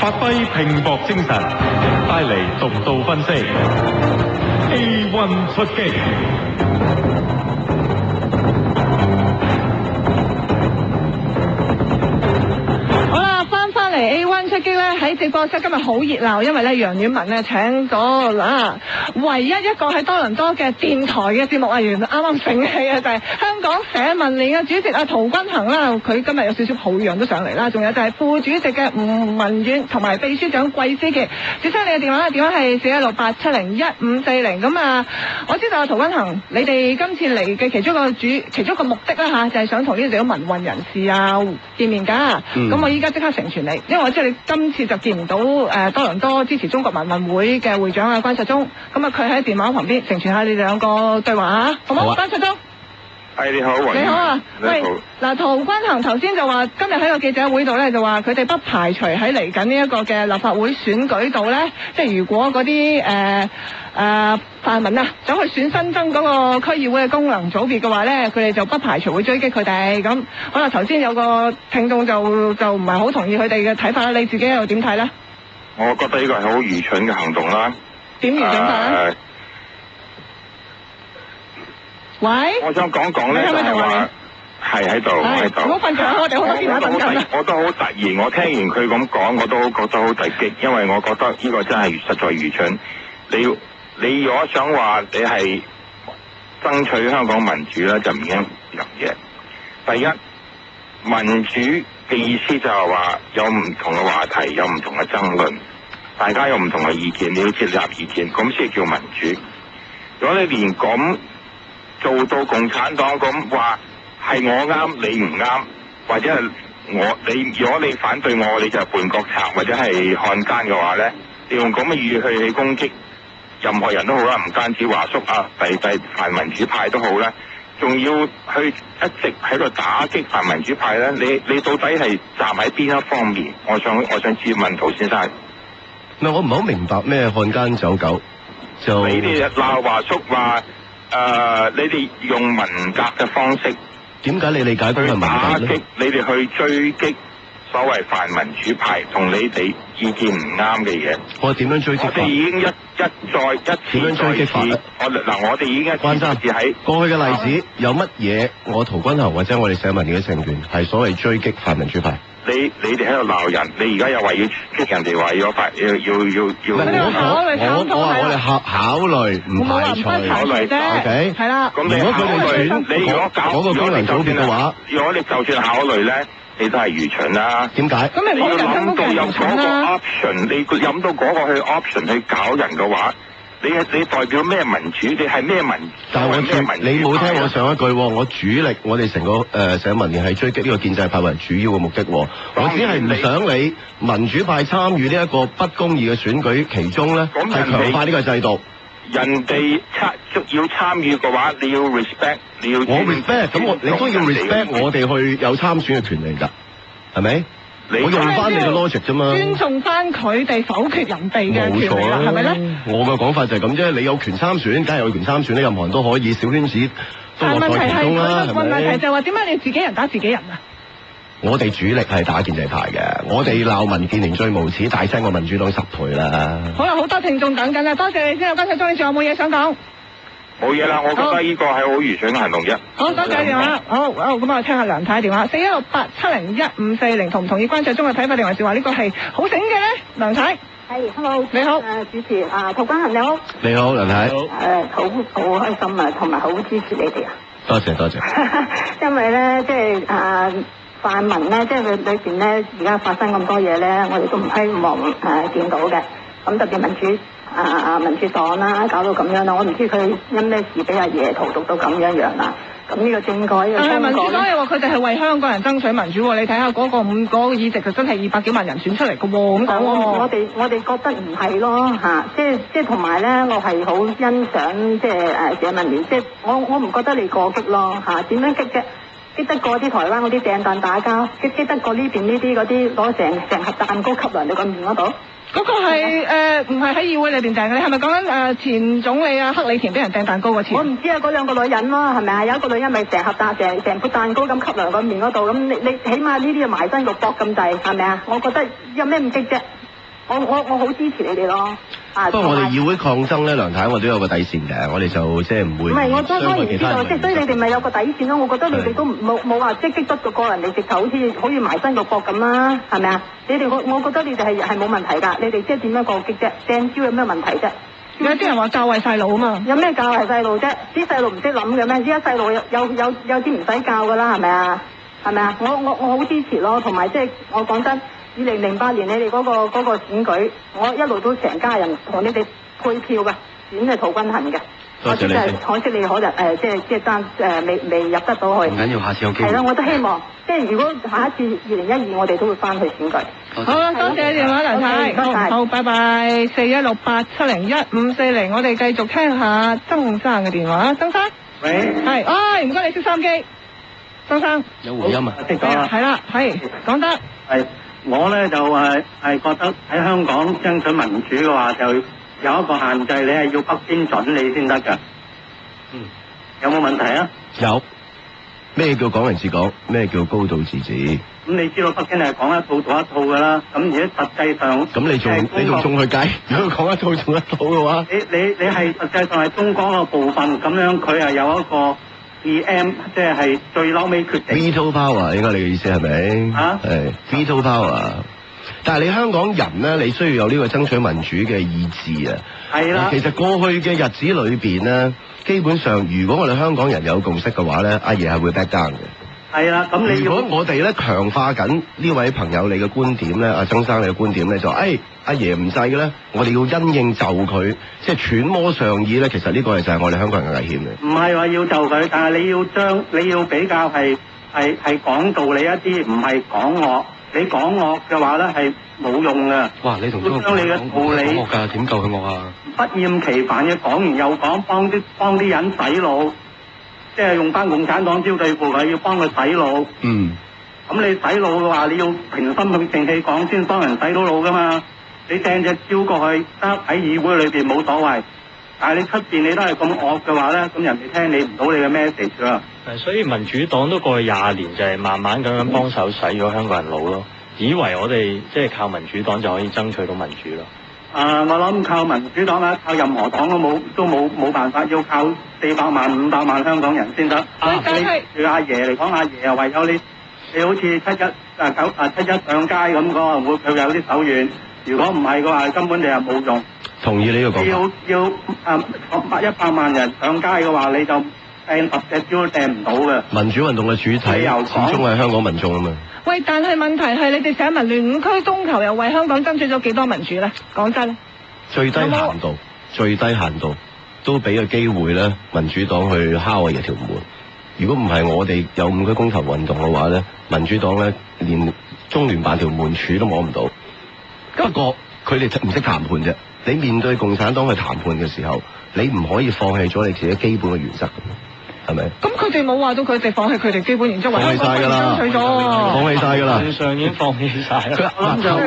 發揮拼搏精神，帶嚟獨到分析。A1 出擊。A1 出擊咧，喺直播室今日好熱鬧，因為咧楊婉文咧請咗唯一一個喺多倫多嘅電台嘅節目藝員，啱啱醒起嘅就係香港社民連嘅主席陶君行啦，佢今日有少少抱恙都上嚟啦，仲有就係副主席嘅吳文遠同埋秘書長季思傑。小生你嘅電話係4168701540。咁啊，我知道陶君行你哋今次嚟嘅其中一個目的啦嚇，就係想同呢度啲民運人士啊見面㗎。咁我依家即刻成全你。因為我知道你今次就見唔到多倫多支持中國民運會嘅會長關焯中，咁啊佢喺電話旁邊成全下你哋兩個對話嚇，好冇？關焯中，係你好，你好啊，喂，嗱，陶君行頭先就話今日喺個記者會度咧，就話佢哋不排除喺嚟緊呢一個嘅立法會選舉度咧，即係如果嗰啲泛民啊想去選新增嗰個區議會嘅功能組別嘅話咧，佢哋就不排除會追擊佢哋。咁可能頭先有個聽眾就唔係好同意佢哋嘅睇法啦，你自己又點睇咧？我覺得呢個係好愚蠢嘅行動啦。點愚蠢法咧？喂，我想講咧就係話係喺度，唔好瞓著，我哋好多電話等緊。我都好突然，我聽完佢咁講，我都覺得好突擊，因為我覺得呢個真係實在愚蠢。你如果想話你係爭取香港民主咧，就唔應該咁嘢。第一，民主嘅意思就係話有唔同嘅話題，有唔同嘅爭論，大家有唔同嘅意見，你要接納意見，咁先叫民主。如果你連咁做到共產黨咁話係我啱你唔啱，或者係如果你反對我，你就係叛國賊或者係漢奸嘅話咧，你用咁嘅語氣去攻擊任何人都好啦，唔單止華叔啊，第泛民主派都好啦，仲要去一直喺度打擊泛民主派咧，你到底係站喺邊一方面？我想問陶先生。嗱，我唔係好明白咩漢奸走狗，就你哋鬧華叔話你哋用文革嘅方式，點解你理解到係文革咧？你哋去追擊所謂泛民主派同你哋意見唔啱嘅嘢。我點樣追擊？我哋已經一次追擊法。我哋已經關心住喺過去嘅例子有乜嘢？我陶君行或者我哋社民連嘅成員係所謂追擊泛民主派。你哋喺度鬧人，你而家又話要激人哋話要我哋考慮唔排除啫。OK， 係啦。咁如果佢哋選你如果搞嗰個功能組別嘅話，如果你就算考慮咧，你都係愚蠢啦。點解？咁你要諗到有嗰個 option， 你諗到嗰個去 option 去搞人嘅話。你代表咩民主？你係咩民主？但係你冇聽我上一句，我主力我哋成個社民連係追擊呢個建制派為主要嘅目的。我只係唔想你民主派參與呢一個不公義嘅選舉，其中咧係強化呢個制度。人哋要參與嘅話，你要 respect， 你要我 respect， 咁你都要 respect 我哋去有參選嘅權利㗎，係咪？我用翻你嘅 logic 啫嘛，尊重翻佢哋否決人哋嘅權利啦，係咪咧？我嘅講法就係咁啫，你有權參選，梗係有權參選咧，任何人都可以，小圈子都樂在其中啦，係咪？問題就係話點解你自己人打自己人啊？我哋主力係打建制派嘅，我哋鬧民建聯最無恥，大聲過民主黨10倍啦。好啦，好多聽眾等緊啦，多謝你先，關焯中，你仲有冇嘢想講？冇嘢啦，我覺得呢個係好愚蠢嘅行動啫。好，多謝電話。好，咁我聽下梁太電話，4168701540，同唔同意關焯中嘅睇法，定還是話呢個係好醒嘅咧？梁太，係 ，hello，你好，主持陶君行你好。你好，梁太。好開心啊，同埋好支持你哋啊。多謝。因為咧，即係泛民咧，即係佢裏邊咧，而家發生咁多嘢咧，我哋都唔希望見到嘅。咁特別民主黨啦，搞到咁樣啦，我唔知佢因咩事俾阿爺荼毒到咁樣啦。咁呢個政改嘅民主黨又話佢哋係為香港人爭取民主喎，你睇下嗰個議席就真係200幾萬人選出嚟嘅喎，咁講喎。我哋覺得唔係咯嚇，即係同埋咧，我係好欣賞即係社民連，即係我唔覺得你過激咯嚇，點樣激啫？激得過啲台灣嗰啲掟彈打交，激得過呢邊呢啲嗰啲攞成盒蛋糕吸落你個面嗰度？嗰個係唔係喺議會裏邊掟嘅？你係咪講緊前總理克里田俾人掟蛋糕嗰次？我唔知啊，嗰兩個女人咯，係咪啊？有一個女人咪成盤蛋糕咁吸落個面嗰度，咁你起碼呢啲要埋身肉搏咁滯，係咪啊？我覺得有咩唔激啫？我好支持你哋咯。不過我哋議會抗爭咧，梁太我都有個底線嘅，我哋就即係唔會。唔係，我當然知道，即係所以你哋咪有個底線咯。我覺得你哋都冇話即係激得個人哋直頭好似埋身個膊咁啦，係咪啊？你哋我覺得你哋係冇問題㗎，你哋即係點樣過激啫？掟蕉有咩問題啫？有啲人話教壞細路啊嘛，有咩教壞細路啫？啲細路唔識諗嘅咩？而家細路有啲唔使教㗎啦，係咪啊？係咪啊？我好支持咯，同埋即係我講真。2008年你哋嗰個選舉，我一路都成家人同你哋配票嘅，選係陶君行嘅。多謝你先。可惜你可能即係爭未入得到去。唔緊要，下次有機會。係啦，我都希望，即係如果下一次2012我哋都會翻去選舉。好啦，多謝電話梁太，好，拜拜。4168701540，我哋繼續聽下曾生嘅電話，曾生。喂。係，唔該你熄收音機，曾生。有回音啊？識咗啦。係啦，係講得。係。我咧就係覺得喺香港爭取民主嘅話，就有一個限制，你係要北京準你先得㗎。有冇問題啊？有。咩叫港人治港？咩叫高度自治？咁你知道北京係講一套做一套㗎啦。咁而家實際上，咁你仲送去街？如果講一套做一套嘅話，你係實際上係中港嘅部分，咁樣佢係有一個。EM 即係最嬲尾決定。Veto power 應該你嘅意思係咪？係 Veto power。但係你香港人咧，你需要有呢個爭取民主嘅意志啊。係啦。其實過去嘅日子裏邊咧，基本上如果我哋香港人有共識嘅話咧，阿爺係會 back down 嘅。係啦，咁你如果我哋咧強化緊呢位朋友你嘅觀點咧，阿曾生你嘅觀點咧就阿爺唔制嘅咧，我哋要因應就佢，即係揣摩上意咧。其實呢個就係我哋香港人嘅危險嘅。唔係話要就佢，但係你要比較係講道理一啲，唔係講惡。你講惡嘅話咧係冇用嘅。哇！你同將你嘅道理惡㗎，點救佢惡啊？不厭其煩嘅講完又講，幫啲人洗腦。即係用翻共產黨招對付佢，要幫佢洗腦。咁你洗腦嘅話，你要平心靜氣講先幫人洗到腦噶嘛。你掟隻蕉過去，得喺議會裏邊冇所謂。但係你出邊你都係咁惡嘅話咧，咁人哋聽你唔到你嘅 message 啊。所以民主黨都過去20年就係慢慢咁樣幫手洗咗香港人腦咯，以為我哋即係靠民主黨就可以爭取到民主咯。我諗靠民主黨啦，靠任何黨都冇辦法，要靠400萬、500萬香港人先得。對阿爺嚟講，阿爺又唯有你好似七一上街咁講，會佢有啲手軟。如果唔係嘅話，根本你係冇用。同意呢個講法。要100萬人上街嘅話，你就掟10隻蕉都掟唔到嘅。民主運動嘅主體始終係香港民眾啊嘛。喂，但係問題係你哋社民聯5區東球又為香港爭取咗幾多民主咧？講真，最低限度都俾個機會咧，民主黨去敲我哋條門。如果唔係我哋有5區公投運動嘅話咧，民主黨咧連中聯辦條門柱都摸唔到。不過佢哋唔識談判啫。你面對共產黨去談判嘅時候，你唔可以放棄咗你自己基本嘅原則。係咪？咁佢哋冇話到佢哋放棄佢哋基本原則，為香港爭取咗。放棄晒㗎啦！行動上已經放棄晒。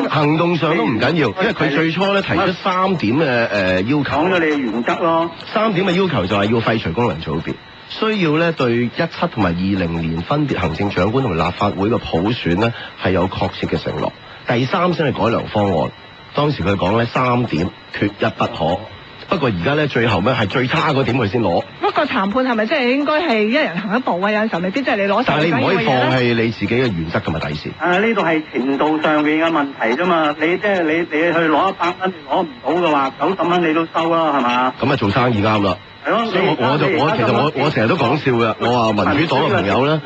行動上都唔緊要，因為佢最初咧提出3點嘅要求。講咗你嘅原則咯。3點嘅要求就係要廢除功能組別，需要咧對17同埋20年分別行政長官同埋立法會嘅普選咧係有確切嘅承諾。第3先係改良方案。當時佢講咧3點缺一不可。不過而家咧最後咧係最差嗰點佢先攞。不過談判係咪即係應該係一人行一步啊？有陣時候未必即係你攞晒。但係你唔可以放棄你自己嘅原則同埋底線。呢度係程度上面嘅問題啫嘛。你即係你去攞100蚊，你攞唔到嘅話，90蚊你都收啦，係嘛？咁啊做生意啱啦。係咯。所以我成日都講笑嘅，我話民主黨嘅朋友咧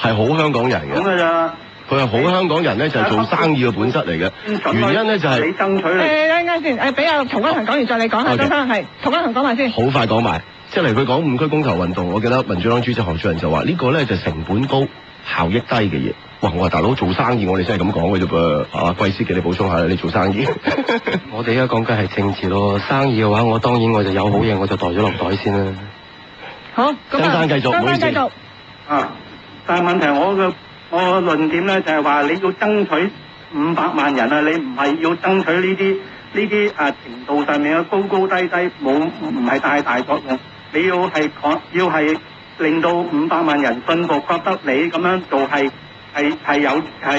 係好香港人嘅。咁㗎咋？佢係好香港人咧，就係做生意嘅本質嚟嘅。原因咧就係你爭取你。啱先，俾阿陶君行講完再你講下，曾生係陶君行講埋先。好快講埋，即係嚟佢講5區公投運動，我記得民主黨主席何俊仁就話呢個咧就成本高、效益低嘅嘢。哇！我話大佬做生意，我哋真係咁講嘅啫噃。啊，貴司記你補充下啦，你做生意。我哋而家講緊係政治咯，生意嘅話，我當然我就有好嘢，我就袋咗落袋先啦。好，曾生繼續，唔好意思。但係問題我嘅論點咧就係話你要爭取500萬人啊，你唔係要爭取呢啲程度上面嘅高高低低，唔係大作用。你要係令到500萬人信服，覺得你咁樣做係係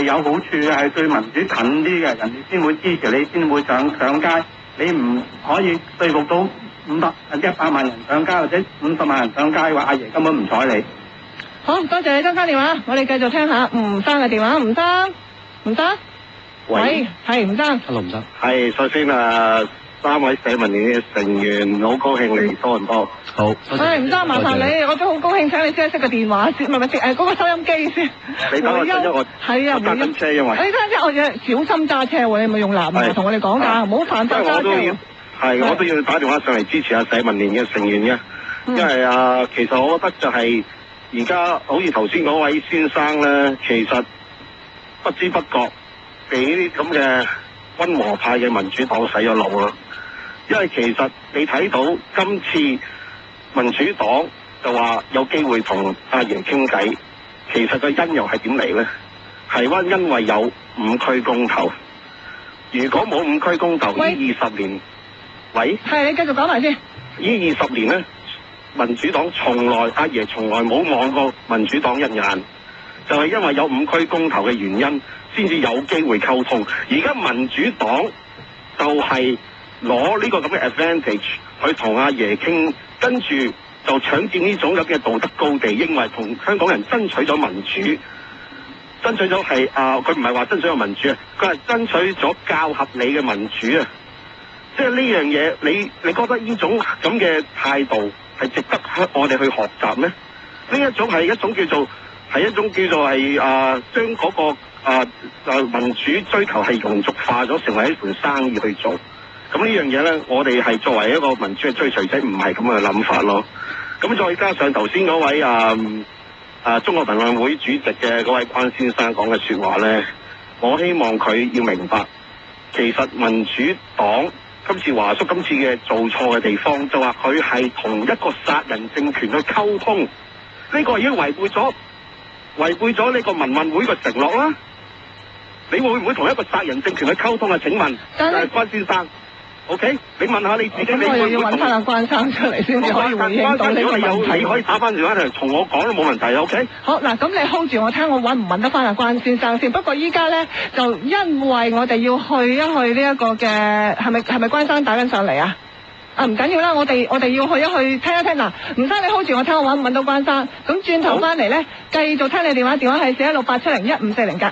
有好處嘅，係對民主近啲嘅，人哋先會支持你，先會上街。你唔可以說服到100萬人上街或者50萬人上街嘅話，阿爺根本唔睬你。好多謝你，張生電話，我哋繼續聽下吳生嘅電話。吳生，喂，係吳生。Hello，吳生。係，首先3位社民連嘅成員，好高興嚟多倫多。好，吳生麻煩你，我都好高興請你熄個電話先，唔係嗰個收音機先。你等我等咗我。係啊，揸緊車因為。你揸車，我要小心揸車喎，你咪用南語同我哋講㗎，唔好犯法揸車。我都要打電話上嚟支持下社民連嘅成員嘅，因為其實我覺得就係而家好似頭先嗰位先生咧，其實不知不覺俾呢啲咁嘅溫和派嘅民主黨洗咗腦啦。因為其實你睇到今次民主黨就話有機會同阿爺傾偈，其實個因由係點嚟咧？係因為有5區公投，如果冇5區公投，呢20年。喂，係你繼續講埋先。呢20年咧，民主黨阿爺從來冇望過民主黨一眼，就係因為有5區公投嘅原因，先至有機會溝通。而家民主黨就係攞呢個咁嘅 advantage 去同阿爺傾，跟住就搶佔呢種咁嘅道德高地，認為同香港人爭取咗民主，爭取咗係佢唔係話爭取咗民主啊，佢係爭取咗較合理嘅民主啊。即係呢樣嘢，你覺得呢種咁嘅態度係值得我哋去學習咩？呢一種係一種叫做係將嗰個民主追求係庸俗化咗，成為一盤生意去做。咁呢樣嘢咧，我哋係作為一個民主嘅追隨者，唔係咁嘅諗法咯。咁再加上頭先嗰位中國民運會主席嘅嗰位關先生講嘅說話咧，我希望佢要明白，其實民主黨今次華叔今次嘅做錯嘅地方，就話佢係同一個殺人政權去溝通，呢個已經違背咗呢個民運會嘅承諾啦。你會唔會同一個殺人政權去溝通啊？請問關先生 ，OK？ 你問下你自己，你會唔會要揾翻阿關生出嚟先至可以回應到呢個問題？你可以打翻電話嚟同我講都冇問題 ，OK？ 好嗱，咁你 hold 住我聽，我揾唔揾得翻阿關先生先。不過依家咧就因為我哋要去一去呢一個嘅係咪關生打緊上嚟啊？唔緊要啦，我哋要去一去聽一聽嗱。唔該你 hold 住我聽，我揾唔揾到關生。咁轉頭翻嚟咧，繼續聽你電話係4168701540㗎。